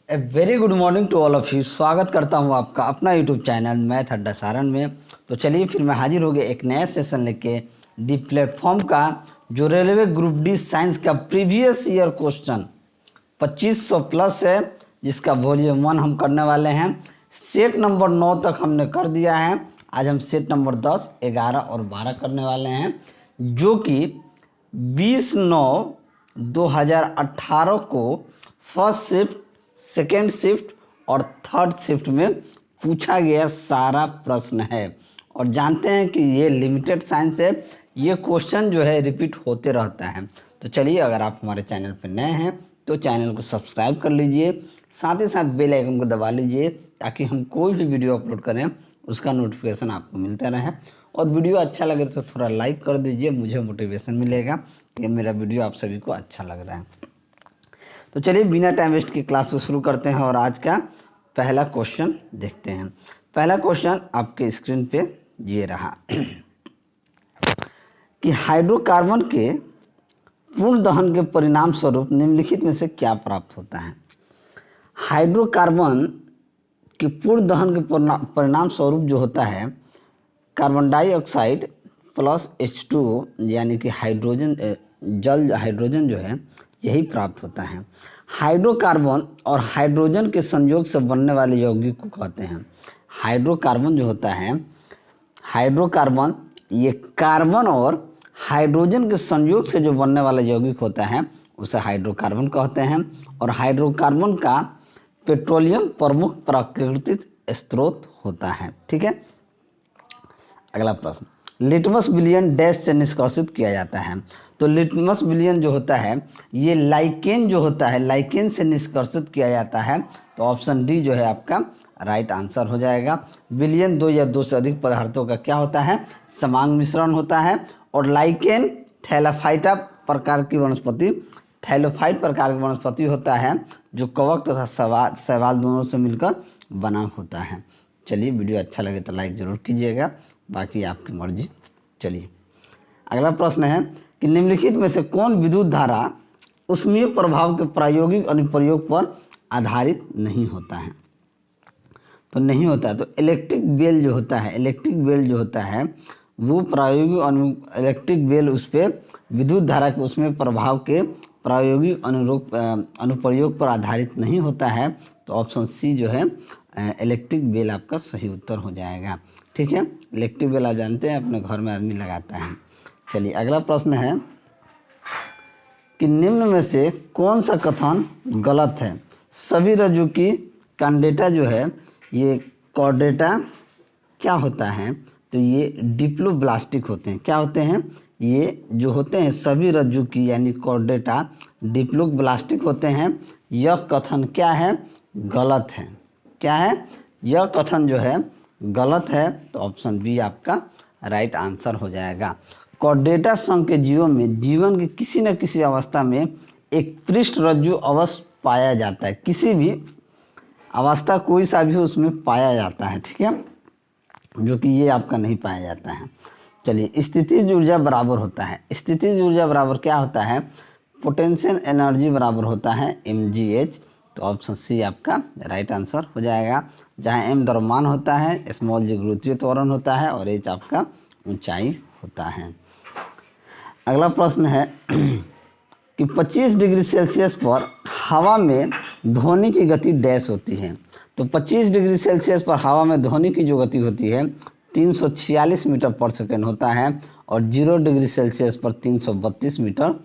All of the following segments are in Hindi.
A very good morning to all of you. स्वागत करता हूं आपका अपना यूट्यूब चैनल मैथ अड्डा सारण में। तो चलिए फिर मैं हाजिर हो गया एक नया सेशन लेके दी प्लेटफॉर्म का, जो रेलवे ग्रुप डी साइंस का प्रीवियस ईयर क्वेश्चन 2500 प्लस है, जिसका वॉल्यूम 1 हम करने वाले हैं। सेट नंबर 9 तक हमने कर दिया है। आज हम सेट नंबर 10, 11 और 12 करने वाले हैं, जो कि 20/9/2018 को फर्स्ट शिफ्ट, सेकेंड शिफ्ट और थर्ड शिफ्ट में पूछा गया सारा प्रश्न है। और जानते हैं कि ये लिमिटेड साइंस है, ये क्वेश्चन जो है रिपीट होते रहता है। तो चलिए, अगर आप हमारे चैनल पर नए हैं तो चैनल को सब्सक्राइब कर लीजिए, साथ ही साथ बेल आइकन को दबा लीजिए, ताकि हम कोई भी वीडियो अपलोड करें उसका नोटिफिकेशन आपको मिलता रहे। और वीडियो अच्छा लगे तो थोड़ा लाइक कर दीजिए, मुझे मोटिवेशन मिलेगा कि मेरा वीडियो आप सभी को अच्छा लग रहा है। तो चलिए बिना टाइम वेस्ट की क्लास को शुरू करते हैं और आज का पहला क्वेश्चन देखते हैं। पहला क्वेश्चन आपके स्क्रीन पे ये रहा कि हाइड्रोकार्बन के पूर्ण दहन के परिणाम स्वरूप निम्नलिखित में से क्या प्राप्त होता है। हाइड्रोकार्बन के पूर्ण दहन के परिणाम स्वरूप जो होता है, कार्बन डाइऑक्साइड प्लस H2O यानी कि हाइड्रोजन, जल हाइड्रोजन जो है यही प्राप्त होता है। हाइड्रोकार्बन और हाइड्रोजन के संयोग से बनने वाले यौगिक को कहते हैं। हाइड्रोकार्बन जो होता है, हाइड्रोकार्बन ये कार्बन और हाइड्रोजन के संयोग से जो बनने वाला यौगिक होता है उसे हाइड्रोकार्बन कहते हैं। और हाइड्रोकार्बन का पेट्रोलियम प्रमुख प्राकृतिक स्रोत होता है। ठीक है। अगला प्रश्न, लिटमस विलयन डैश से निष्कर्षित किया जाता है। तो लिटमस विलयन जो होता है ये लाइकेन जो होता है, लाइकेन से निष्कर्षित किया जाता है। तो ऑप्शन डी जो है आपका राइट आंसर हो जाएगा। विलयन 2 या 2 से अधिक पदार्थों का क्या होता है, समांग मिश्रण होता है। और लाइकेन थैलाफाइटा प्रकार की वनस्पति, थैलोफाइट प्रकार की वनस्पति होता है, जो कवक तथा शैवाल दोनों से मिलकर बना होता है। चलिए, वीडियो अच्छा लगे तो लाइक ज़रूर कीजिएगा, बाकी आपकी मर्जी। चलिए, अगला प्रश्न है कि निम्नलिखित में से कौन विद्युत धारा ऊष्मीय प्रभाव के प्रायोगिक अनुप्रयोग पर आधारित नहीं होता है। तो नहीं होता है, तो इलेक्ट्रिक बेल जो होता है, इलेक्ट्रिक बेल जो होता है वो प्रायोगिक इलेक्ट्रिक बेल उस पर विद्युत धारा के ऊष्मीय प्रभाव के प्रायोगिक अनुप्रयोग पर आधारित नहीं होता है। तो ऑप्शन सी जो है इलेक्ट्रिक बेल आपका सही उत्तर हो जाएगा। ठीक है, इलेक्ट्रिक बेल आप जानते हैं अपने घर में आदमी लगाता है। चलिए, अगला प्रश्न है कि निम्न में से कौन सा कथन गलत है। सभी रज्जु की कॉर्डेटा जो है, ये कॉर्डेटा क्या होता है, तो ये डिप्लोब्लास्टिक होते हैं। क्या होते हैं, ये जो होते हैं सभी रज्जु की यानी कॉर्डेटा डिप्लोब्लास्टिक होते हैं। यह कथन क्या है, गलत है। क्या है, यह कथन जो है गलत है। तो ऑप्शन बी आपका राइट आंसर हो जाएगा। कॉर्डेटा संघ के जीवों में जीवन की किसी न किसी अवस्था में एक पृष्ठ रज्जु अवश्य पाया जाता है। किसी भी अवस्था कोई सा भी उसमें पाया जाता है। ठीक है, जो कि ये आपका नहीं पाया जाता है। चलिए, स्थितिज ऊर्जा बराबर होता है। स्थितिज ऊर्जा बराबर क्या होता है, पोटेंशियल एनर्जी बराबर होता है mgh। तो ऑप्शन सी आपका राइट आंसर हो जाएगा, जहाँ m द्रव्यमान होता है, स्मॉल g गुरुत्वीय त्वरण होता है और h आपका ऊंचाई होता है। अगला प्रश्न है कि 25 डिग्री सेल्सियस पर हवा में ध्वनि की गति डैश होती है। तो 25 डिग्री सेल्सियस पर हवा में ध्वनि की जो गति होती है 346 मीटर पर सेकेंड होता है। और 0 डिग्री सेल्सियस पर 332 मीटर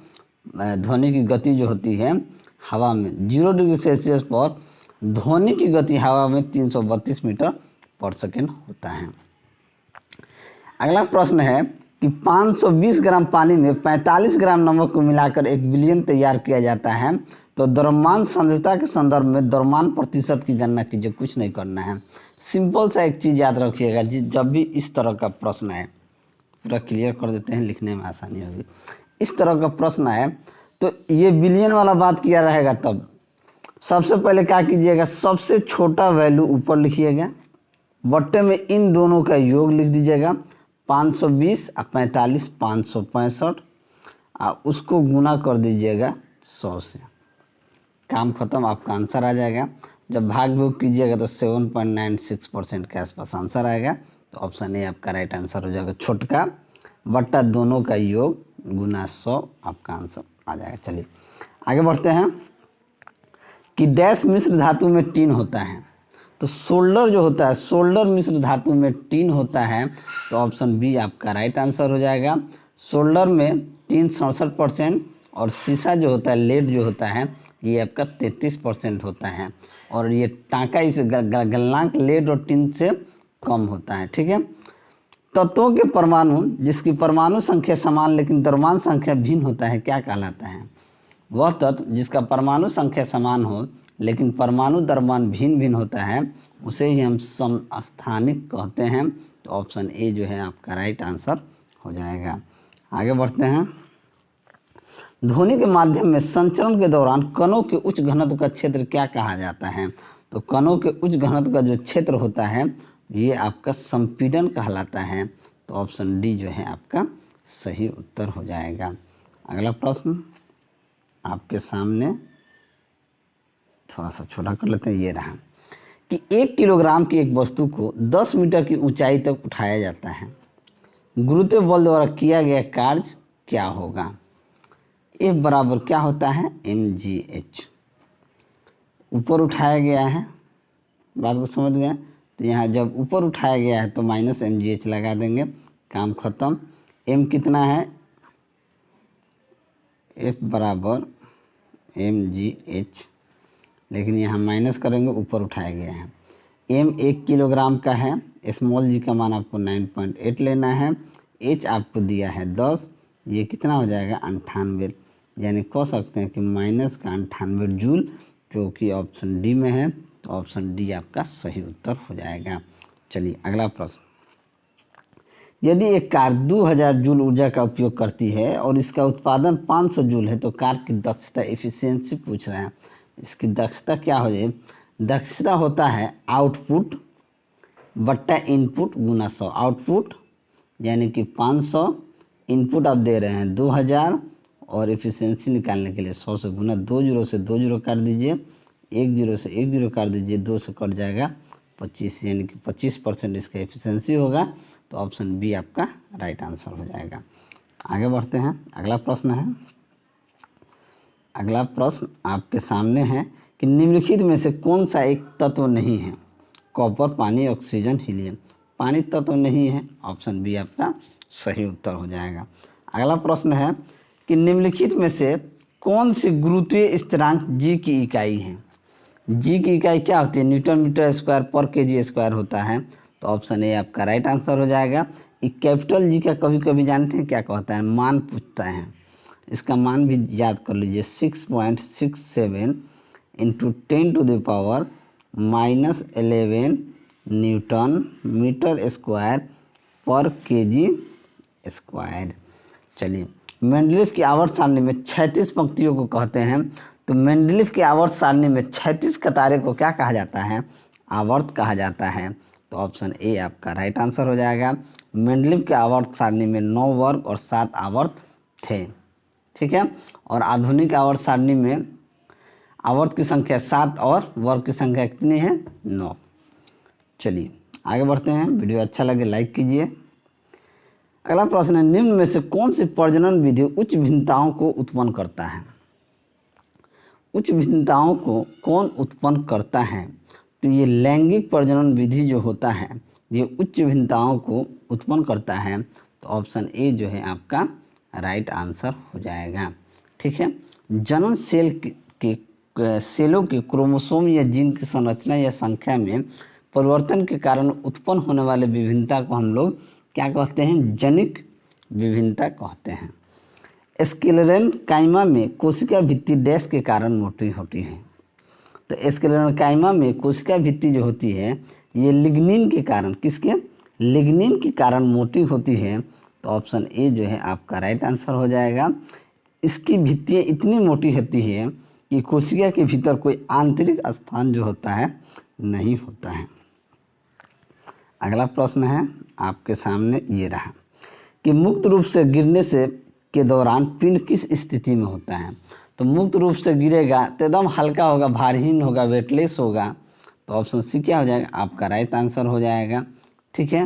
ध्वनि की गति जो होती है हवा में, 0 डिग्री सेल्सियस पर ध्वनि की गति हवा में 332 मीटर पर सेकेंड होता है। अगला प्रश्न है कि 520 ग्राम पानी में 45 ग्राम नमक को मिलाकर एक विलयन तैयार किया जाता है। तो द्रव्यमान सांद्रता के संदर्भ में द्रव्यमान प्रतिशत की गणना कीजिए, कुछ नहीं करना है। सिंपल सा एक चीज़ याद रखिएगा, जब भी इस तरह का प्रश्न है, पूरा क्लियर कर देते हैं, लिखने में आसानी होगी। इस तरह का प्रश्न है तो ये विलयन वाला बात किया रहेगा, तब सबसे पहले क्या कीजिएगा, सबसे छोटा वैल्यू ऊपर लिखिएगा, बट्टे में इन दोनों का योग लिख दीजिएगा। 520 और 45 565, उसको गुना कर दीजिएगा 100 से। काम खत्म, आपका आंसर आ जाएगा। जब भाग योग कीजिएगा तो 7.96% के आसपास आंसर आएगा। तो ऑप्शन ए आपका राइट आंसर हो जाएगा। छोटका बट्टा दोनों का योग गुना 100 आपका आंसर आ जाएगा। चलिए आगे बढ़ते हैं कि डैश मिश्र धातु में टीन होता है। तो सोल्डर जो होता है, सोल्डर मिश्र धातु में टीन होता है। तो ऑप्शन बी आपका राइट आंसर हो जाएगा। सोल्डर में टीन 67% और शीशा जो होता है, लेड जो होता है, ये आपका 33% होता है। और ये टाँका इस गलनांक लेड और टीन से कम होता है। ठीक है। तत्वों के परमाणु जिसकी परमाणु संख्या समान लेकिन द्रव्यमान संख्या भिन्न होता है, क्या कहलाता है? वह तत्व जिसका परमाणु संख्या समान हो लेकिन परमाणु द्रव्यमान भिन्न भिन्न होता है, उसे ही हम समस्थानिक कहते हैं। तो ऑप्शन ए जो है आपका राइट आंसर हो जाएगा। आगे बढ़ते हैं। ध्वनि के माध्यम में संचरण के दौरान कणों के उच्च घनत्व का क्षेत्र क्या कहा जाता है? तो कणों के उच्च घनत्व का जो क्षेत्र होता है, ये आपका संपीड़न कहलाता है। तो ऑप्शन डी जो है आपका सही उत्तर हो जाएगा। अगला प्रश्न आपके सामने थोड़ा सा छोटा कर लेते हैं। ये रहा कि 1 किलोग्राम की एक वस्तु को 10 मीटर की ऊंचाई तक उठाया जाता है। गुरुत्व बल द्वारा किया गया कार्य क्या होगा? F बराबर क्या होता है? mgh। ऊपर उठाया गया है, बात को समझ गए? तो यहाँ जब ऊपर उठाया गया है तो माइनस mgh लगा देंगे, काम खत्म। m कितना है? F बराबर mgh, लेकिन यहाँ माइनस करेंगे, ऊपर उठाया गया है। m 1 किलोग्राम का है, स्मॉल जी का मान आपको 9.8 लेना है। h आपको दिया है 10, ये कितना हो जाएगा? 98, यानी कह सकते हैं कि माइनस का 98 जूल, जो कि ऑप्शन डी में है। तो ऑप्शन डी आपका सही उत्तर हो जाएगा। चलिए अगला प्रश्न। यदि एक कार 2000 जूल ऊर्जा का उपयोग करती है और इसका उत्पादन 500 जूल है, तो कार की दक्षता एफिशिएंसी पूछ रहे हैं। इसकी दक्षता क्या हो जाए? दक्षता होता है आउटपुट बट्टा इनपुट गुना 100। आउटपुट यानी कि 500, इनपुट आप दे रहे हैं 2000, और एफिशिएंसी निकालने के लिए 100 से गुना, 2 जीरो से 2 जीरो काट दीजिए, 1 जीरो से 1 जीरो काट दीजिए, 2 से कट जाएगा 25, यानी कि 25% इसका एफिशिएंसी होगा। तो ऑप्शन बी आपका राइट आंसर हो जाएगा। आगे बढ़ते हैं। अगला प्रश्न है, अगला प्रश्न आपके सामने है कि निम्नलिखित में से कौन सा एक तत्व नहीं है? कॉपर, पानी, ऑक्सीजन, हीलियम। पानी तत्व नहीं है, ऑप्शन बी आपका सही उत्तर हो जाएगा। अगला प्रश्न है कि निम्नलिखित में से कौन सी गुरुत्वीय स्थिरांक जी की इकाई है? जी की इकाई क्या होती है? न्यूटन मीटर स्क्वायर पर केजी स्क्वायर होता है। तो ऑप्शन ए आपका राइट आंसर हो जाएगा। कैपिटल जी का कभी कभी जानते हैं क्या कहता है? मान पूछता है। इसका मान भी याद कर लीजिए, 6.67 इंटू 10⁻⁻11 न्यूटन मीटर स्क्वायर पर केजी स्क्वायर। चलिए, मेंडलीफ की आवर्त सारणी में 36 पंक्तियों को कहते हैं। तो मेंडलीफ की आवर्त सारणी में 36 कतारे को क्या कहा जाता है? आवर्त कहा जाता है। तो ऑप्शन ए आपका राइट आंसर हो जाएगा। मेंडलीफ के आवर्त सारणी में 9 वर्ग और 7 आवर्त थे। ठीक है। और आधुनिक आवर्त सारणी में आवर्त की संख्या 7 और वर्ग की संख्या कितनी है? 9। चलिए आगे बढ़ते हैं। वीडियो अच्छा लगे लाइक कीजिए। अगला प्रश्न है, निम्न में से कौन सी प्रजनन विधि उच्च भिन्नताओं को उत्पन्न करता है? उच्च भिन्नताओं को कौन उत्पन्न करता है? तो ये लैंगिक प्रजनन विधि जो होता है, ये उच्च भिन्नताओं को उत्पन्न करता है। तो ऑप्शन ए जो है आपका राइट आंसर हो जाएगा। ठीक है। जनन सेलों के क्रोमोसोम या जीन की संरचना या संख्या में परिवर्तन के कारण उत्पन्न होने वाले विभिन्नता को हम लोग क्या कहते हैं? जनिक विभिन्नता कहते हैं। स्क्लेरेनकाइमा में कोशिका भित्ति डैश के कारण मोटी होती है। तो स्क्लेरेनकाइमा में कोशिका भित्ति जो होती है, ये लिग्निन के कारण, किसके? लिग्निन के कारण मोटी होती है। तो ऑप्शन ए जो है आपका राइट आंसर हो जाएगा। इसकी भित्तियाँ इतनी मोटी होती है कि कोशिका के भीतर कोई आंतरिक स्थान जो होता है नहीं होता है। अगला प्रश्न है आपके सामने, ये रहा कि मुक्त रूप से गिरने से के दौरान पिंड किस स्थिति में होता है? तो मुक्त रूप से गिरेगा तो एकदम हल्का होगा, भारहीन होगा, वेटलेस होगा। तो ऑप्शन सी क्या हो जाएगा, आपका राइट आंसर हो जाएगा। ठीक है,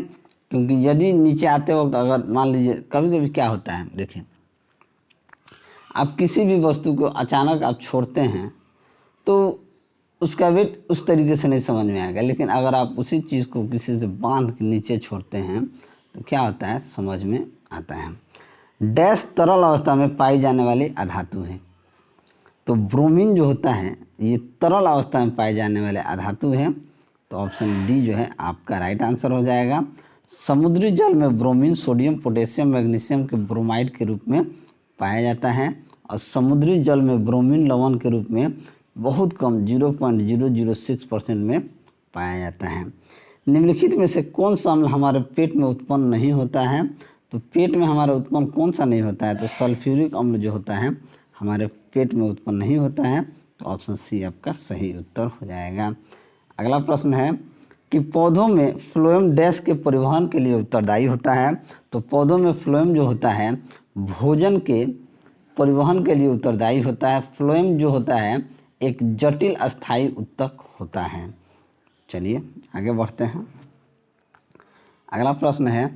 क्योंकि यदि नीचे आते वक्त अगर मान लीजिए कभी कभी क्या होता है, देखिए आप किसी भी वस्तु को अचानक आप छोड़ते हैं तो उसका वेट उस तरीके से नहीं समझ में आएगा, लेकिन अगर आप उसी चीज़ को किसी से बांध के नीचे छोड़ते हैं तो क्या होता है, समझ में आता है। डैश तरल अवस्था में पाई जाने वाली अधातु है। तो ब्रोमीन जो होता है ये तरल अवस्था में पाए जाने वाले अधातु है। तो ऑप्शन डी जो है आपका राइट आंसर हो जाएगा। समुद्री जल में ब्रोमीन सोडियम, पोटेशियम, मैग्नीशियम के ब्रोमाइड के रूप में पाया जाता है, और समुद्री जल में ब्रोमीन लवण के रूप में बहुत कम 0.006% में पाया जाता है। निम्नलिखित में से कौन सा अम्ल हमारे पेट में उत्पन्न नहीं होता है? तो पेट में हमारे उत्पन्न कौन सा नहीं होता है? तो सल्फ्यूरिक अम्ल जो होता है हमारे पेट में उत्पन्न नहीं होता है। तो ऑप्शन सी आपका सही उत्तर हो जाएगा। अगला प्रश्न है कि पौधों में फ्लोएम डैश के परिवहन के लिए उत्तरदायी होता है। तो पौधों में फ्लोएम जो होता है भोजन के परिवहन के लिए उत्तरदायी होता है। फ्लोएम जो होता है एक जटिल अस्थायी उत्तक होता है। चलिए आगे बढ़ते हैं। अगला प्रश्न है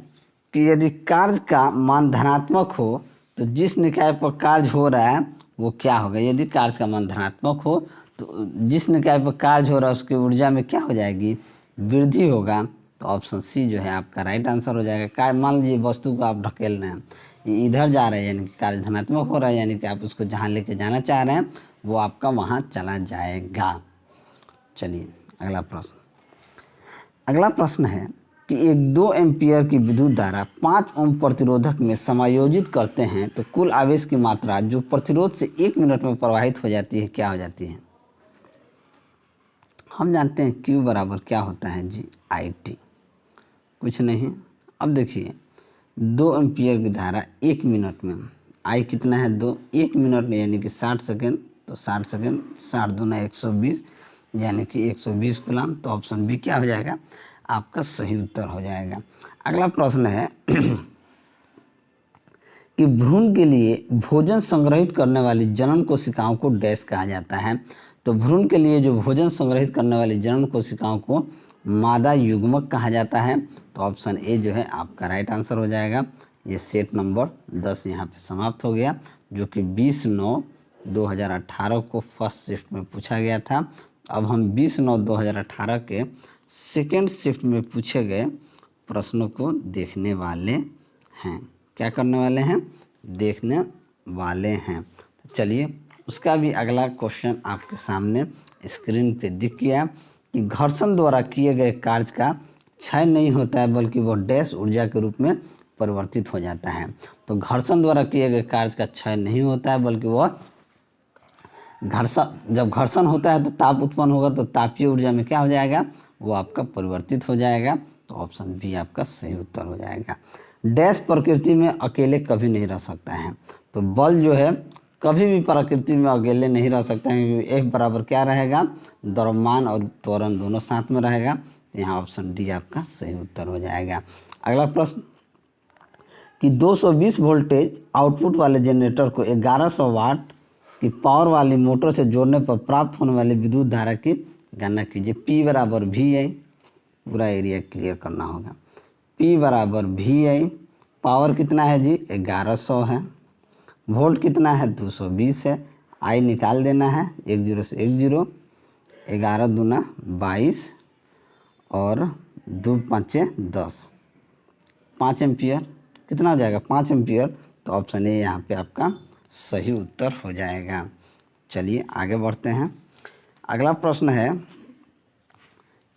कि यदि कार्य का मान धनात्मक हो तो जिस निकाय पर कार्य हो रहा है वो क्या होगा? यदि कार्य का मान धनात्मक हो तो जिस निकाय पर कार्य हो रहा है उसकी ऊर्जा में क्या हो जाएगी? वृद्धि होगा। तो ऑप्शन सी जो है आपका राइट आंसर हो जाएगा। कार्य, मान लीजिए वस्तु को आप ढकेल रहे हैं, ये इधर जा रहे हैं यानी कि कार्य धनात्मक हो रहा है, यानी कि आप उसको जहाँ लेके जाना चाह रहे हैं वो आपका वहाँ चला जाएगा। चलिए अगला प्रश्न। अगला प्रश्न है कि एक 2 एम्पीयर की विद्युत धारा 5 ओम प्रतिरोधक में समायोजित करते हैं तो कुल आवेश की मात्रा जो प्रतिरोध से 1 मिनट में प्रवाहित हो जाती है क्या हो जाती है? हम जानते हैं Q बराबर क्या होता है जी, IT, कुछ नहीं। अब देखिए 2 एम्पीयर की धारा 1 मिनट में, I कितना है 2, 1 मिनट में यानी कि 60 सेकेंड, तो 60 सेकेंड 60 दूना 120 यानी कि 120 कूलम। तो ऑप्शन बी क्या हो जाएगा, आपका सही उत्तर हो जाएगा। अगला प्रश्न है कि भ्रूण के लिए भोजन संग्रहित करने वाली जनन कोशिकाओं को डैश कहा जाता है। तो भ्रूण के लिए जो भोजन संग्रहित करने वाली जनन कोशिकाओं को मादा युग्मक कहा जाता है। तो ऑप्शन ए जो है आपका राइट आंसर हो जाएगा। ये सेट नंबर 10 यहाँ पे समाप्त हो गया, जो कि 20/9/2018 को फर्स्ट शिफ्ट में पूछा गया था। अब हम 20/9/2018 के सेकेंड शिफ्ट में पूछे गए प्रश्नों को देखने वाले हैं। क्या करने वाले हैं? देखने वाले हैं। चलिए उसका भी अगला क्वेश्चन आपके सामने स्क्रीन पे दिख गया कि घर्षण द्वारा किए गए कार्य का क्षय नहीं होता है बल्कि वह डैश ऊर्जा के रूप में परिवर्तित हो जाता है। तो घर्षण द्वारा किए गए कार्य का क्षय नहीं होता है बल्कि वह जब घर्षण होता है तो ताप उत्पन्न होगा, तो तापीय ऊर्जा में क्या हो जाएगा, वो आपका परिवर्तित हो जाएगा। तो ऑप्शन बी आपका सही उत्तर हो जाएगा। डैश प्रकृति में अकेले कभी नहीं रह सकता है। तो बल जो है कभी भी प्रकृति में अकेले नहीं रह सकता है, क्योंकि F बराबर क्या रहेगा, द्रव्यमान और त्वरण दोनों साथ में रहेगा। तो यहाँ ऑप्शन डी आपका सही उत्तर हो जाएगा। अगला प्रश्न कि 220 वोल्टेज आउटपुट वाले जनरेटर को 1100 वाट की पावर वाली मोटर से जोड़ने पर प्राप्त होने वाली विद्युत धारा की गणना कीजिए। P बराबर VI, पूरा एरिया क्लियर करना होगा। P बराबर VI, पावर कितना है जी 1100 है, वोल्ट कितना है 220 है, I निकाल देना है, 10 से 10, 11 दूना 22 और 2 5 10, 5 एम्पियर कितना हो जाएगा 5 एम्पियर। तो ऑप्शन ए यहाँ पे आपका सही उत्तर हो जाएगा। चलिए आगे बढ़ते हैं। अगला प्रश्न है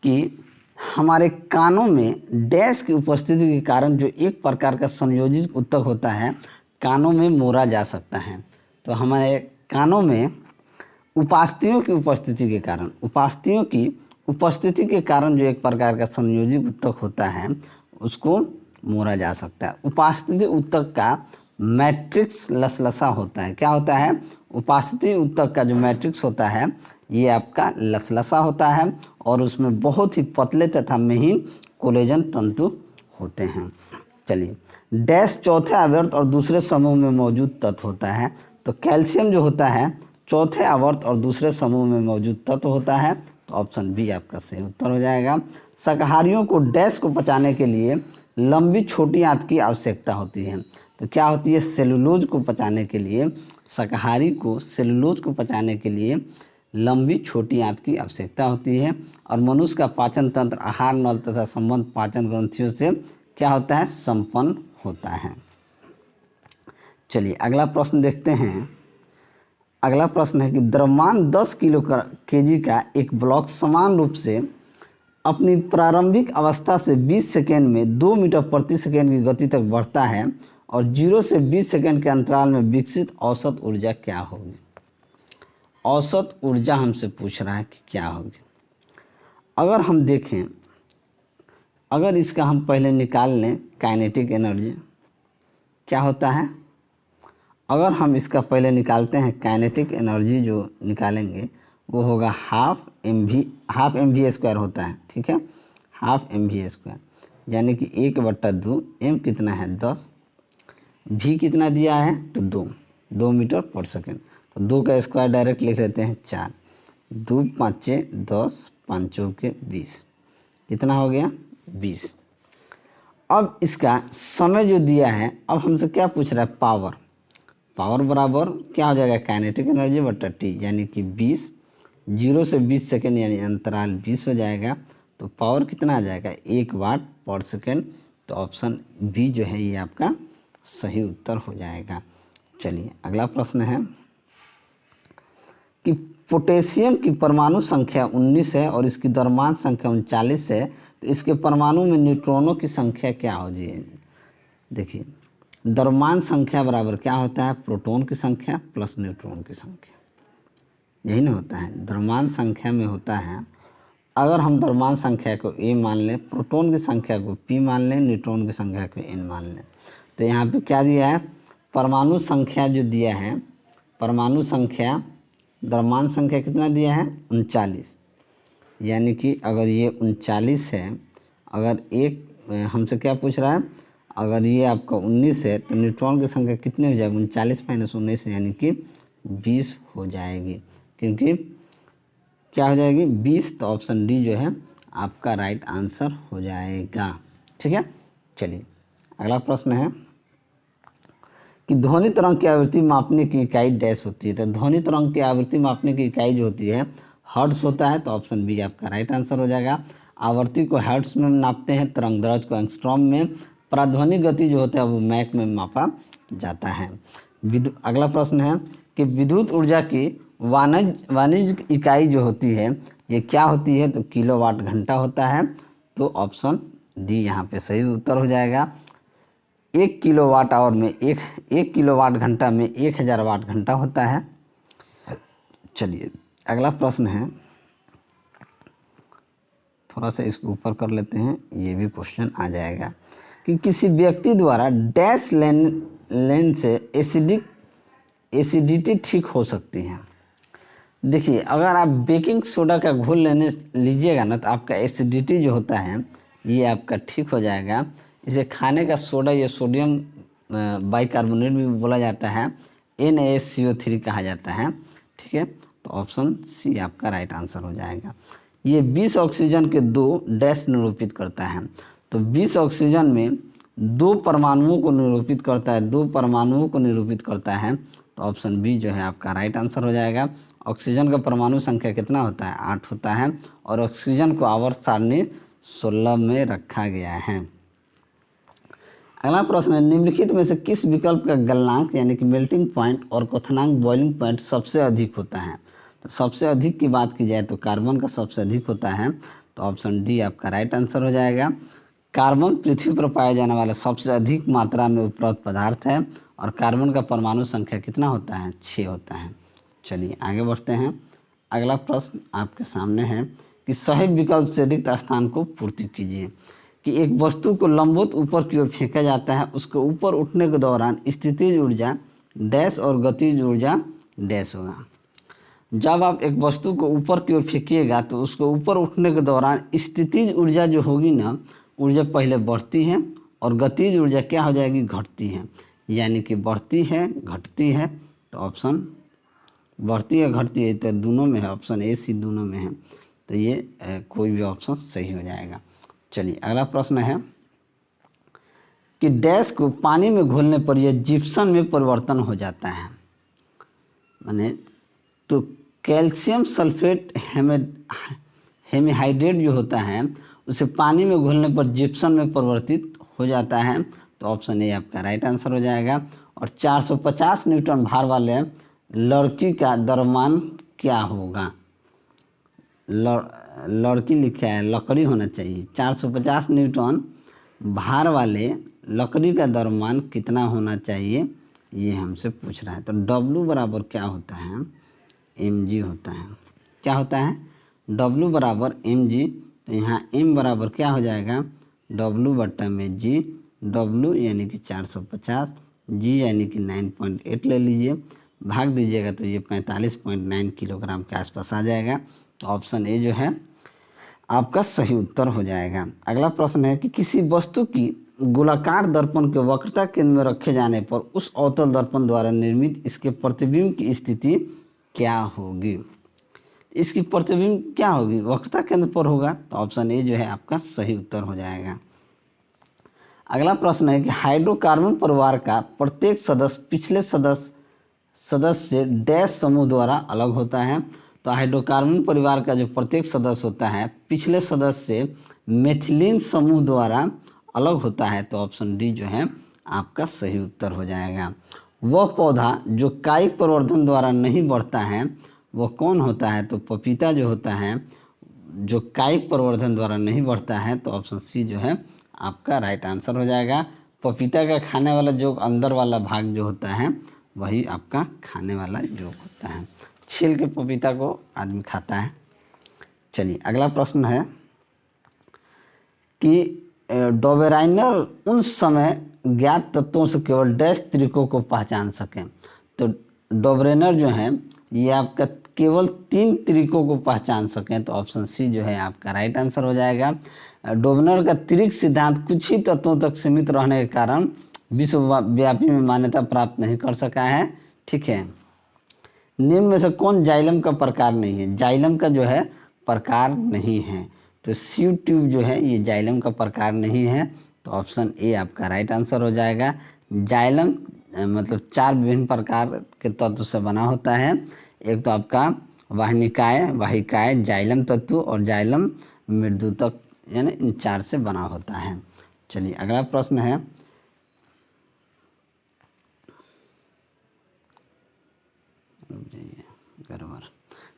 कि हमारे कानों में डैश की उपस्थिति के कारण जो एक प्रकार का संयोजित उत्तक होता है कानों में मोड़ा जा सकता है। तो हमारे कानों में उपास्थियों की उपस्थिति के कारण जो एक प्रकार का संयोजित उत्तक होता है उसको मोड़ा जा सकता है। उपास्थिति उत्तक का मैट्रिक्स लसलसा होता है। क्या होता है? उपास्थिति उत्तक का जो मैट्रिक्स होता है ये आपका लसलसा होता है और उसमें बहुत ही पतले तथा महीन कोलेजन तंतु होते हैं। चलिए, डैश चौथे आवर्त और दूसरे समूह में मौजूद तत्व होता है। तो कैल्शियम जो होता है चौथे आवर्त और दूसरे समूह में मौजूद तत्व होता है, तो ऑप्शन बी आपका सही उत्तर हो जाएगा। शाकाहारियों को डैश को पचाने के लिए लंबी छोटी आंत की आवश्यकता होती है, तो क्या होती है, सेलुलोज को पचाने के लिए, शाकाहारी को सेलुलोज को पचाने के लिए लंबी छोटी आंत की आवश्यकता होती है। और मनुष्य का पाचन तंत्र आहार नल तथा संबंध पाचन ग्रंथियों से क्या होता है, संपन्न होता है। चलिए अगला प्रश्न देखते हैं। अगला प्रश्न है कि द्रव्यमान 10 केजी का एक ब्लॉक समान रूप से अपनी प्रारंभिक अवस्था से 20 सेकेंड में 2 मीटर प्रति सेकेंड की गति तक बढ़ता है और 0 से 20 सेकेंड के अंतराल में विकसित औसत ऊर्जा क्या होगी। औसत ऊर्जा हमसे पूछ रहा है कि क्या होगी। अगर हम देखें, अगर इसका हम पहले निकाल लें काइनेटिक एनर्जी क्या होता है, अगर हम इसका पहले निकालते हैं काइनेटिक एनर्जी जो निकालेंगे वो होगा हाफ एम वी स्क्वायर होता है, ठीक है, हाफ एम वी स्क्वायर, यानी कि 1/2 एम कितना है 10, भी कितना दिया है तो 2 मीटर पर सेकेंड, तो 2 का स्क्वायर डायरेक्ट लिख लेते हैं 4, 2 5 10, 5 चौके 20, कितना हो गया 20। अब इसका समय जो दिया है, अब हमसे क्या पूछ रहा है, पावर बराबर क्या हो जाएगा, काइनेटिक एनर्जी बटा टी, यानी कि 20, 0 से 20 सेकेंड यानी अंतराल 20 हो जाएगा, तो पावर कितना आ जाएगा 1 वाट पर सेकेंड, तो ऑप्शन बी जो है ये आपका सही उत्तर हो जाएगा। चलिए अगला प्रश्न है कि पोटेशियम की परमाणु संख्या 19 है और इसकी द्रव्यमान संख्या 39 है, तो इसके परमाणु में न्यूट्रॉनों की संख्या क्या हो जाएगी। देखिए द्रव्यमान संख्या बराबर क्या होता है, प्रोटॉन की संख्या प्लस न्यूट्रॉन की संख्या, यही ना होता है। द्रव्यमान संख्या में होता है, अगर हम द्रव्यमान संख्या को ए मान लें, प्रोटॉन की संख्या को पी मान लें, न्यूट्रॉन की संख्या को एन मान लें, तो यहाँ पे क्या दिया है, परमाणु संख्या जो दिया है, परमाणु संख्या द्रव्यमान संख्या कितना दिया है 39, यानी कि अगर ये 39 है, अगर एक हमसे क्या पूछ रहा है, अगर ये आपका 19 है तो न्यूट्रॉन की संख्या कितनी हो जाएगी, 39 - 19 यानी कि 20 हो जाएगी, क्योंकि क्या हो जाएगी 20, तो ऑप्शन डी जो है आपका राइट आंसर हो जाएगा। ठीक है, चलिए अगला प्रश्न है कि ध्वनि तरंग की आवृत्ति मापने की इकाई डैश होती है, तो ध्वनि तरंग की आवृत्ति मापने की इकाई जो होती है हर्ट्ज होता है, तो ऑप्शन बी आपका राइट आंसर हो जाएगा। आवृत्ति को हर्ट्ज में नापते हैं, तरंग दैर्ध्य को एंगस्ट्रॉम में, प्राध्वनिक गति जो होता है वो मैक में मापा जाता है। अगला प्रश्न है कि विद्युत ऊर्जा की वाणिज्यिक इकाई जो होती है ये क्या होती है, तो किलोवाट घंटा होता है, तो ऑप्शन डी यहाँ पे सही उत्तर हो जाएगा। 1 किलोवाट आवर में एक किलोवाट घंटा में 1000 वाट घंटा होता है। चलिए अगला प्रश्न है, थोड़ा सा इसको ऊपर कर लेते हैं, ये भी क्वेश्चन आ जाएगा कि किसी व्यक्ति द्वारा डैश लेन से एसिडिटी ठीक हो सकती है। देखिए अगर आप बेकिंग सोडा का घोल लीजिएगा ना, तो आपका एसिडिटी जो होता है ये आपका ठीक हो जाएगा। इसे खाने का सोडा या सोडियम बाइकार्बोनेट भी बोला जाता है, NaSCO3 कहा जाता है। ठीक है, तो ऑप्शन सी आपका राइट आंसर हो जाएगा। ये 20 ऑक्सीजन के 2 डैश निरूपित करता है, तो 20 ऑक्सीजन में 2 परमाणुओं को निरूपित करता है, 2 परमाणुओं को निरूपित करता है, तो ऑप्शन बी जो है आपका राइट आंसर हो जाएगा। ऑक्सीजन का परमाणु संख्या कितना होता है 8 होता है, और ऑक्सीजन को आवर्त सारणी 16 में रखा गया है। अगला प्रश्न है, निम्नलिखित में से किस विकल्प का गलनांक यानी कि मेल्टिंग पॉइंट और क्वथनांक बॉइलिंग पॉइंट सबसे अधिक होता है। तो सबसे अधिक की बात की जाए तो कार्बन का सबसे अधिक होता है, तो ऑप्शन डी आपका राइट आंसर हो जाएगा। कार्बन पृथ्वी पर पाया जाने वाला सबसे अधिक मात्रा में उपलब्ध पदार्थ है, और कार्बन का परमाणु संख्या कितना होता है 6 होता है। चलिए आगे बढ़ते हैं। अगला प्रश्न आपके सामने है कि सही विकल्प से रिक्त स्थान को पूर्ति कीजिए। कि एक वस्तु को लंबवत ऊपर की ओर फेंका जाता है, उसके ऊपर उठने के दौरान स्थितिज ऊर्जा डैश और गतिज ऊर्जा डैश होगा। जब आप एक वस्तु को ऊपर की ओर फेंकिएगा तो उसको ऊपर उठने के दौरान स्थितिज ऊर्जा जो होगी ना, ऊर्जा पहले बढ़ती है और गतिज ऊर्जा क्या हो जाएगी घटती है, यानी कि बढ़ती है घटती है, तो ऑप्शन बढ़ती है घटती है, तो दोनों में है, ऑप्शन ए सी दोनों में है, तो ये कोई भी ऑप्शन सही हो जाएगा। चलिए अगला प्रश्न है कि डैश को पानी में घोलने पर यह जिप्सम में परिवर्तन हो जाता है। माने तो कैल्शियम सल्फेट हेमीहाइड्रेट जो होता है उसे पानी में घोलने पर जिप्सम में परिवर्तित हो जाता है, तो ऑप्शन ए आपका राइट आंसर हो जाएगा। और 450 न्यूटन भार वाले लड़की का द्रव्यमान क्या होगा? लड़की लिखा है, लकड़ी होना चाहिए। 450 न्यूटन भार वाले लकड़ी का द्रव्यमान कितना होना चाहिए, ये हमसे पूछ रहा है। तो W बराबर क्या होता है? mg होता है। क्या होता है? W बराबर mg। तो यहाँ m बराबर क्या हो जाएगा? W बट्टा में g। W यानी कि 450, g यानी कि 9.8 ले लीजिए, भाग दीजिएगा तो ये 45.9 किलोग्राम के आसपास आ जाएगा। तो ऑप्शन ए जो है आपका सही उत्तर हो जाएगा। अगला प्रश्न है कि किसी वस्तु की गोलाकार दर्पण के वक्रता केंद्र में रखे जाने पर उस अवतल दर्पण द्वारा निर्मित इसके प्रतिबिंब की स्थिति क्या होगी? इसकी प्रतिबिंब क्या होगी? वक्रता केंद्र पर होगा, तो ऑप्शन ए जो है आपका सही उत्तर हो जाएगा। अगला प्रश्न है कि हाइड्रोकार्बन परिवार का प्रत्येक सदस्य पिछले सदस्य से डैश समूह द्वारा अलग होता है। तो हाइड्रोकार्बन परिवार का जो प्रत्येक सदस्य होता है पिछले सदस्य से मेथिलीन समूह द्वारा अलग होता है, तो ऑप्शन डी जो है आपका सही उत्तर हो जाएगा। वह पौधा जो कायिक प्रवर्धन द्वारा नहीं बढ़ता है वह कौन होता है? तो पपीता जो होता है जो कायिक प्रवर्धन द्वारा नहीं बढ़ता है, तो ऑप्शन सी जो है आपका राइट आंसर हो जाएगा। पपीता का खाने वाला जो अंदर वाला भाग जो होता है वही आपका खाने वाला जो होता है। छील के पपीता को आदमी खाता है। चलिए अगला प्रश्न है कि डोबेराइनर उन समय ज्ञात तत्वों से केवल डैश तरीकों को पहचान सकें। तो डोबरेनर जो है ये आपका केवल 3 तरीकों को पहचान सकें, तो ऑप्शन सी जो है आपका राइट आंसर हो जाएगा। डोबरेनर का त्रिक सिद्धांत कुछ ही तत्वों तक सीमित रहने के कारण विश्वव्यापी में मान्यता प्राप्त नहीं कर सका है। ठीक है, निम्न में से कौन जाइलम का प्रकार नहीं है? जाइलम का जो है प्रकार नहीं है, तो सीव ट्यूब जो है ये जाइलम का प्रकार नहीं है, तो ऑप्शन ए आपका राइट आंसर हो जाएगा। जाइलम मतलब 4 विभिन्न प्रकार के तत्व से बना होता है। एक तो आपका वाहिकाय, जाइलम तत्व और जाइलम मृदुतक, यानी इन 4 से बना होता है। चलिए अगला प्रश्न है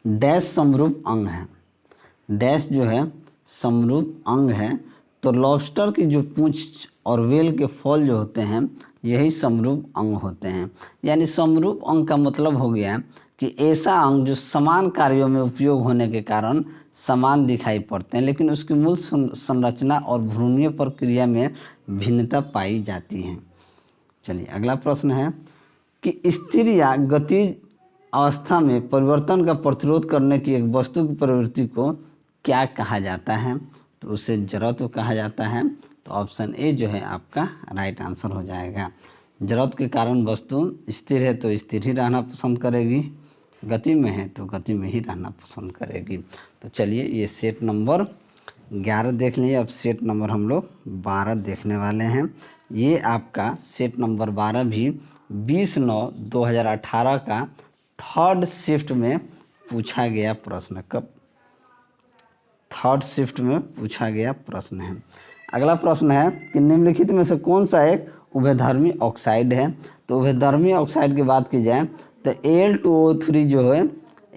डैश समरूप अंग है। डैश जो है समरूप अंग है, तो लॉबस्टर की जो पूंछ और व्हेल के फॉल जो होते हैं यही समरूप अंग होते हैं। यानी समरूप अंग का मतलब हो गया कि ऐसा अंग जो समान कार्यों में उपयोग होने के कारण समान दिखाई पड़ते हैं, लेकिन उसकी मूल संरचना और भ्रूणीय प्रक्रिया में भिन्नता पाई जाती है। चलिए अगला प्रश्न है कि स्थिर या गतिज अवस्था में परिवर्तन का प्रतिरोध करने की एक वस्तु की प्रवृत्ति को क्या कहा जाता है? तो उसे जड़त्व कहा जाता है, तो ऑप्शन ए जो है आपका राइट आंसर हो जाएगा। जड़त्व के कारण वस्तु स्थिर है तो स्थिर ही रहना पसंद करेगी, गति में है तो गति में ही रहना पसंद करेगी। तो चलिए ये सेट नंबर 11 देख लीजिए। अब सेट नंबर हम लोग 12 देखने वाले हैं। ये आपका सेट नंबर 12 भी 20/9/2018 का 3rd शिफ्ट में पूछा गया प्रश्न। कब? 3rd शिफ्ट में पूछा गया प्रश्न है। अगला प्रश्न है कि निम्नलिखित में से कौन सा एक उभयधर्मी ऑक्साइड है? तो उभयधर्मी ऑक्साइड की बात की जाए तो Al2O3 जो है,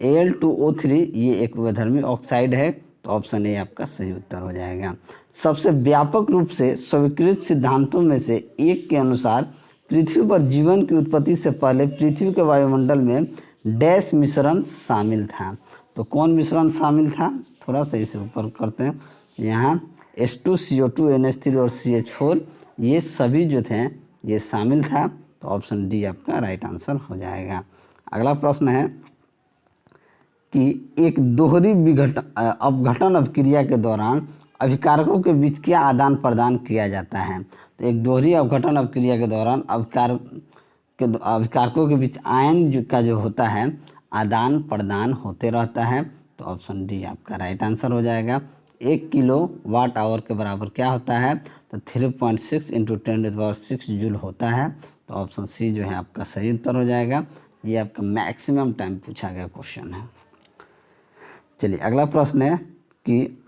Al2O3 ये एक उभयधर्मी ऑक्साइड है, तो ऑप्शन ए आपका सही उत्तर हो जाएगा। सबसे व्यापक रूप से स्वीकृत सिद्धांतों में से एक के अनुसार पृथ्वी पर जीवन की उत्पत्ति से पहले पृथ्वी के वायुमंडल में डैश मिश्रण शामिल था। तो कौन मिश्रण शामिल था? थोड़ा सा इसे ऊपर करते हैं। यहाँ H2CO2 NH3 और CH4 ये सभी जो थे ये शामिल था, तो ऑप्शन डी आपका राइट आंसर हो जाएगा। अगला प्रश्न है कि एक दोहरी अपघटन अभिक्रिया के दौरान अभिकारकों के बीच क्या आदान प्रदान किया जाता है? तो एक दोहरी अपघटन अभिक्रिया के दौरान अभिकारकों के बीच आयन का जो होता है आदान प्रदान होते रहता है, तो ऑप्शन डी आपका राइट आंसर हो जाएगा। 1 किलो वाट आवर के बराबर क्या होता है, तो 3.6 इंटू 10⁶ जूल होता है, तो ऑप्शन सी जो है आपका सही उत्तर हो जाएगा। ये आपका मैक्सिमम टाइम पूछा गया क्वेश्चन है। चलिए अगला प्रश्न है कि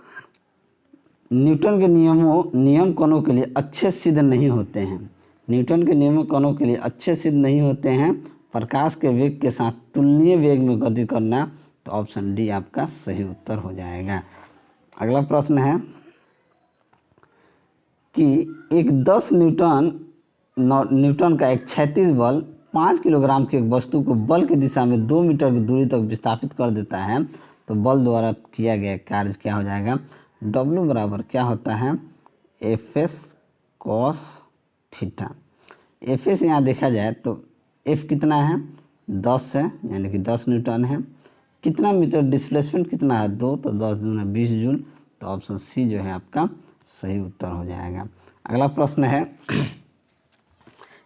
न्यूटन के नियम कणों के लिए अच्छे सिद्ध नहीं होते हैं। न्यूटन के नियम कणों के लिए अच्छे सिद्ध नहीं होते हैं। प्रकाश के वेग के साथ तुलनीय वेग में गति करना, तो ऑप्शन डी आपका सही उत्तर हो जाएगा। अगला प्रश्न है कि एक 10 न्यूटन का एक क्षैतिज बल 5 किलोग्राम की एक वस्तु को बल की दिशा में 2 मीटर की दूरी तक विस्थापित कर देता है, तो बल द्वारा किया गया कार्य क्या हो जाएगा। W बराबर क्या होता है, Fs cos थीटा। Fs यहाँ देखा जाए तो F कितना है 10 है, यानी कि 10 न्यूटन है। कितना मीटर डिस्प्लेसमेंट कितना है 2, तो 10 दूना 20 जूल, तो ऑप्शन सी जो है आपका सही उत्तर हो जाएगा। अगला प्रश्न है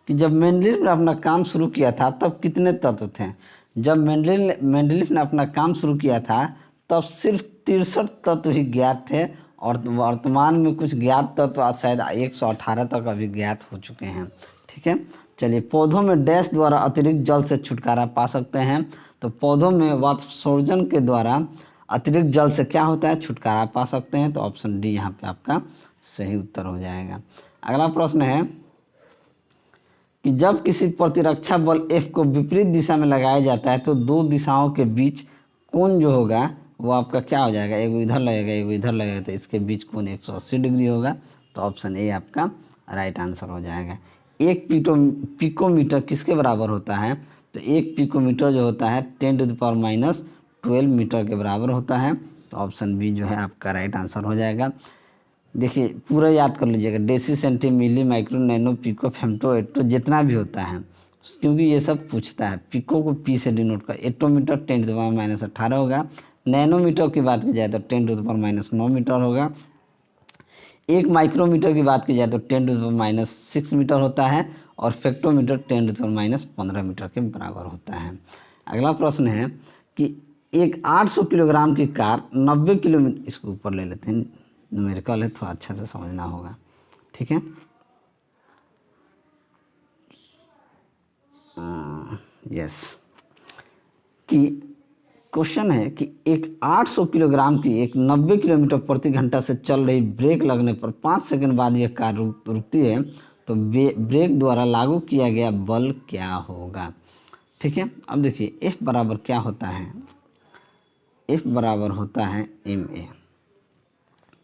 कि जब मेंडलीफ ने अपना काम शुरू किया था तब कितने तत्व थे। जब मेंडलीफ ने अपना काम शुरू किया था तब सिर्फ 63 तत्व ही ज्ञात थे, और वर्तमान में कुछ ज्ञात तत्व शायद 118 तक अभी ज्ञात हो चुके हैं। ठीक है, चलिए पौधों में डैश द्वारा अतिरिक्त जल से छुटकारा पा सकते हैं, तो पौधों में वाष्पोत्सर्जन के द्वारा अतिरिक्त जल से क्या होता है, छुटकारा पा सकते हैं, तो ऑप्शन डी यहाँ पे आपका सही उत्तर हो जाएगा। अगला प्रश्न है कि जब किसी प्रतिरक्षा बल F को विपरीत दिशा में लगाया जाता है तो दो दिशाओं के बीच कोण जो होगा वो आपका क्या हो जाएगा, एगो इधर लगेगा एगो इधर लगेगा, तो इसके बीच कोण 180 डिग्री होगा, तो ऑप्शन ए आपका राइट आंसर हो जाएगा। एक पिकोमीटर किसके बराबर होता है, तो एक पिकोमीटर जो होता है 10⁻12 मीटर के बराबर होता है, तो ऑप्शन बी जो है आपका राइट आंसर हो जाएगा। देखिए पूरा याद कर लीजिएगा, deci centi milli micro nano pico femto atto जितना भी होता है, क्योंकि ये सब पूछता है। पिको को पी से डिनोट कर, एटोमीटर 10⁻−18 होगा। नैनोमीटर की बात की जाए तो 10⁻9 मीटर होगा। एक माइक्रोमीटर की बात की जाए तो 10⁻6 मीटर होता है, और फेक्टोमीटर 10⁻15 मीटर के बराबर होता है। अगला प्रश्न है कि एक 800 किलोग्राम की कार 90 किलोमीटर, इसको ऊपर ले लेते हैं, न्यूमेरिकल है थोड़ा अच्छा से समझना होगा। ठीक है, यस, कि क्वेश्चन है कि एक 800 किलोग्राम की एक 90 किलोमीटर प्रति घंटा से चल रही ब्रेक लगने पर 5 सेकंड बाद यह कार रुकती है, तो ब्रेक द्वारा लागू किया गया बल क्या होगा। ठीक है, अब देखिए F बराबर क्या होता है, F बराबर होता है ma।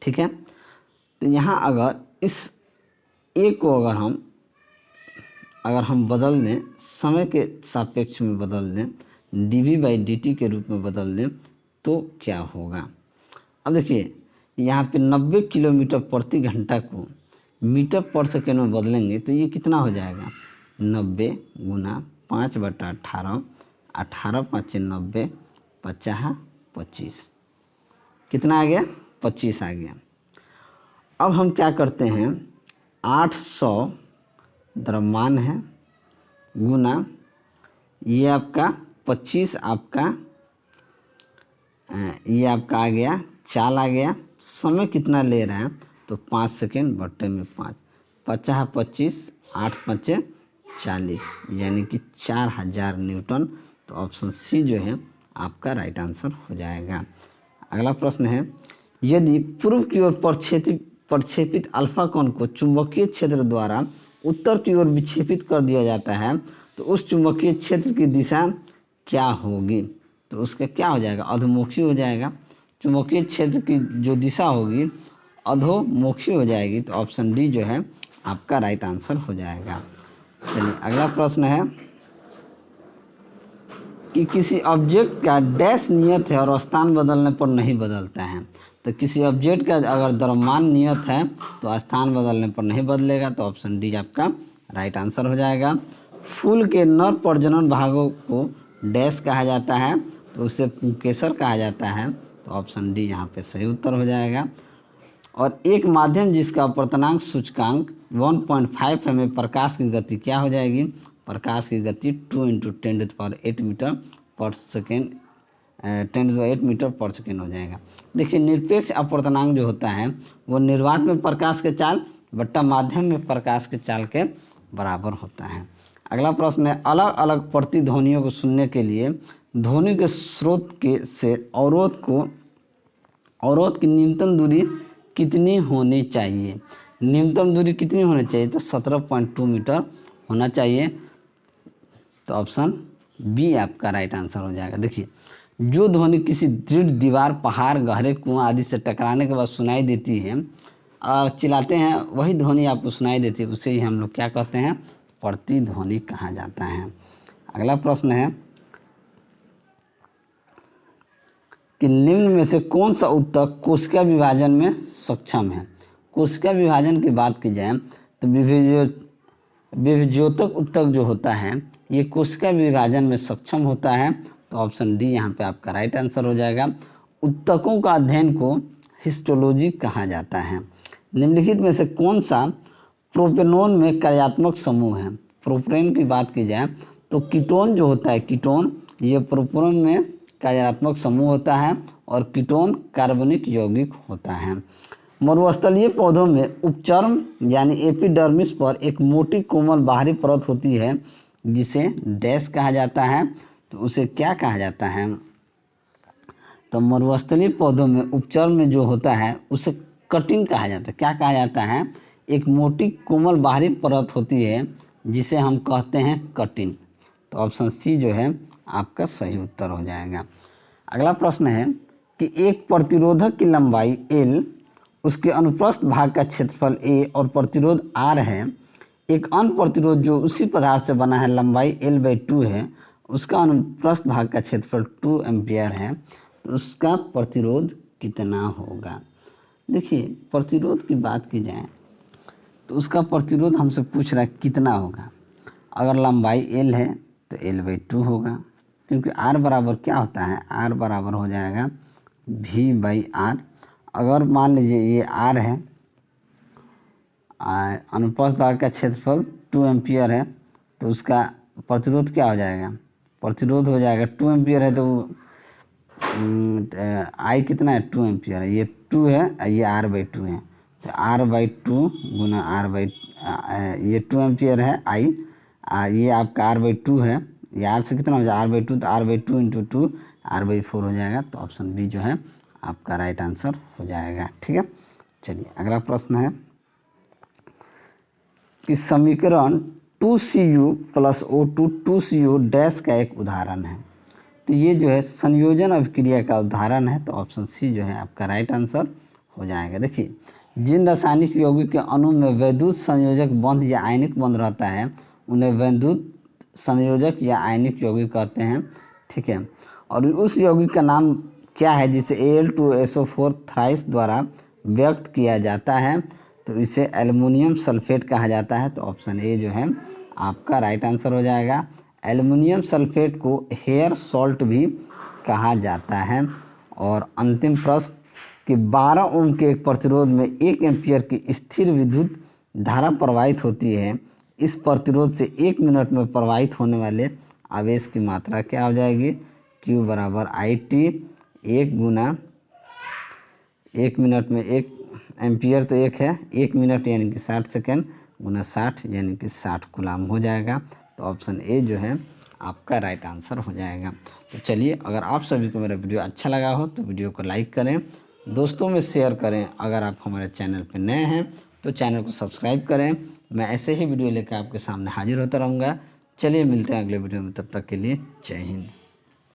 ठीक है, तो यहाँ अगर इस A को अगर हम बदल दें, समय के सापेक्ष में बदल दें, dv/dt के रूप में बदल दें, तो क्या होगा। अब देखिए यहाँ पे 90 किलोमीटर प्रति घंटा को मीटर पर सेकेंड में बदलेंगे तो ये कितना हो जाएगा, 90 गुना 5/18, 18 5 90, 50 25, कितना आ गया, 25 आ गया। अब हम क्या करते हैं, 800 द्रव्यमान है गुना ये आपका 25 आपका ये आपका आ गया, चाल आ गया। समय कितना ले रहे हैं, तो 5 सेकेंड बट्टे में 5, 50 25, 8 5 40, यानी कि 4000 न्यूटन, तो ऑप्शन सी जो है आपका राइट आंसर हो जाएगा। अगला प्रश्न है, यदि पूर्व की ओर प्रक्षेपित अल्फा कण को चुंबकीय क्षेत्र द्वारा उत्तर की ओर विक्षेपित कर दिया जाता है, तो उस चुंबकीय क्षेत्र की दिशा क्या होगी, तो उसका क्या हो जाएगा, अधोमुखी हो जाएगा। चुंबकीय क्षेत्र की जो दिशा होगी अधोमुखी हो जाएगी, तो ऑप्शन डी जो है आपका राइट आंसर हो जाएगा। चलिए अगला प्रश्न है कि किसी ऑब्जेक्ट का डैश नियत है और स्थान बदलने पर नहीं बदलता है, तो किसी ऑब्जेक्ट का अगर द्रव्यमान नियत है तो स्थान बदलने पर नहीं बदलेगा, तो ऑप्शन डी आपका राइट आंसर हो जाएगा। फूल के नर प्रजनन भागों को डैश कहा जाता है, तो उसे पुंकेसर कहा जाता है, तो ऑप्शन डी यहाँ पे सही उत्तर हो जाएगा। और एक माध्यम जिसका अपवर्तनांक सूचकांक 1.5 है, प्रकाश की गति क्या हो जाएगी, प्रकाश की गति 2 × 10⁸ मीटर पर सेकेंड 10⁸ मीटर पर सेकेंड हो जाएगा। देखिए निरपेक्ष अपवर्तनांक जो होता है वो निर्वात में प्रकाश के चाल बट्टा माध्यम में प्रकाश के चाल के बराबर होता है। अगला प्रश्न है, अलग अलग प्रतिध्वनियों को सुनने के लिए ध्वनि के स्रोत के से अवरोध की न्यूनतम दूरी कितनी होनी चाहिए? न्यूनतम दूरी कितनी होनी चाहिए? तो 17.2 मीटर होना चाहिए। तो ऑप्शन बी आपका राइट आंसर हो जाएगा। देखिए जो ध्वनि किसी दृढ़ दीवार, पहाड़, गहरे कुआं आदि से टकराने के बाद सुनाई देती है, चिल्लाते हैं वही ध्वनि आपको सुनाई देती है, उसे ही हम लोग क्या कहते हैं? प्रतिध्वनि कहा जाता है। अगला प्रश्न है कि निम्न में से कौन सा ऊतक कोशिका विभाजन में सक्षम है? कोशिका विभाजन की बात की जाए तो विभज्योतक ऊतक जो होता है ये कोशिका विभाजन में सक्षम होता है। तो ऑप्शन डी यहाँ पे आपका राइट आंसर हो जाएगा। ऊतकों का अध्ययन को हिस्टोलॉजी कहा जाता है। निम्नलिखित में से कौन सा प्रोपेनोन में कार्यात्मक समूह है? प्रोपेन की बात की जाए तो कीटोन जो होता है, कीटोन ये प्रोपेनोन में कार्यात्मक समूह होता है और कीटोन कार्बनिक यौगिक होता है। मरुस्थलीय पौधों में उपचर्म यानी एपिडर्मिस पर एक मोटी कोमल बाहरी परत होती है जिसे डैश कहा जाता है। तो उसे क्या कहा जाता है? तो मरुस्थलीय पौधों में उपचर्म में जो होता है उसे कटिन कहा जाता है। क्या कहा जाता है? एक मोटी कोमल बाहरी परत होती है जिसे हम कहते हैं कटिन। तो ऑप्शन सी जो है आपका सही उत्तर हो जाएगा। अगला प्रश्न है कि एक प्रतिरोधक की लंबाई L, उसके अनुप्रस्थ भाग का क्षेत्रफल A और प्रतिरोध R है। एक अन्य प्रतिरोध जो उसी पदार्थ से बना है, लंबाई L/2 है, उसका अनुप्रस्थ भाग का क्षेत्रफल 2 एम्पियर है, तो उसका प्रतिरोध कितना होगा? देखिए प्रतिरोध की बात की जाए तो उसका प्रतिरोध हमसे पूछ रहा है कितना होगा। अगर लंबाई L है तो L/2 होगा, क्योंकि R बराबर क्या होता है? R बराबर हो जाएगा V/R। अगर मान लीजिए ये R है, अनुप्रस्थ भाग का क्षेत्रफल 2 एम्पियर है, तो उसका प्रतिरोध क्या हो जाएगा? प्रतिरोध हो जाएगा 2 एम्पियर है तो I कितना है? 2 एम्पियर है। ये 2 है, ये R/2 है, तो R/2 गुना ये 2 एम्पियर है I, ये आपका R/2 है, ये R से कितना हो जाएगा? R/2, तो R/2 इंटू 2 R/4 हो जाएगा। तो ऑप्शन बी जो है आपका राइट आंसर हो जाएगा। ठीक है, चलिए अगला प्रश्न है कि समीकरण 2Cu + O2 2Co डैश का एक उदाहरण है। तो ये जो है संयोजन अभिक्रिया का उदाहरण है। तो ऑप्शन सी जो है आपका राइट आंसर हो जाएगा। देखिए जिन रासायनिक यौगिक के अणु में वैद्युत संयोजक बंध या आयनिक बंध रहता है उन्हें वैद्युत संयोजक या आयनिक यौगिक कहते हैं। ठीक है, और उस यौगिक का नाम क्या है जिसे Al2SO4 थ्राइस द्वारा व्यक्त किया जाता है? तो इसे एल्युमिनियम सल्फेट कहा जाता है। तो ऑप्शन ए जो है आपका राइट आंसर हो जाएगा। एल्युमिनियम सल्फेट को हेयर सॉल्ट भी कहा जाता है। और अंतिम प्रश्न कि 12 ओम के एक प्रतिरोध में 1 एम्पियर की स्थिर विद्युत धारा प्रवाहित होती है। इस प्रतिरोध से 1 मिनट में प्रवाहित होने वाले आवेश की मात्रा क्या हो जाएगी? Q = IT 1 गुना 1 मिनट में 1 एम्पियर तो 1 है, 1 मिनट यानी कि 60 सेकेंड गुना 60 यानी कि 60 कूलाम हो जाएगा। तो ऑप्शन ए जो है आपका राइट आंसर हो जाएगा। तो चलिए अगर आप सभी को मेरा वीडियो अच्छा लगा हो तो वीडियो को लाइक करें, दोस्तों में शेयर करें। अगर आप हमारे चैनल पर नए हैं तो चैनल को सब्सक्राइब करें। मैं ऐसे ही वीडियो लेकर आपके सामने हाजिर होता रहूँगा। चलिए मिलते हैं अगले वीडियो में, तब तक के लिए जय हिंद।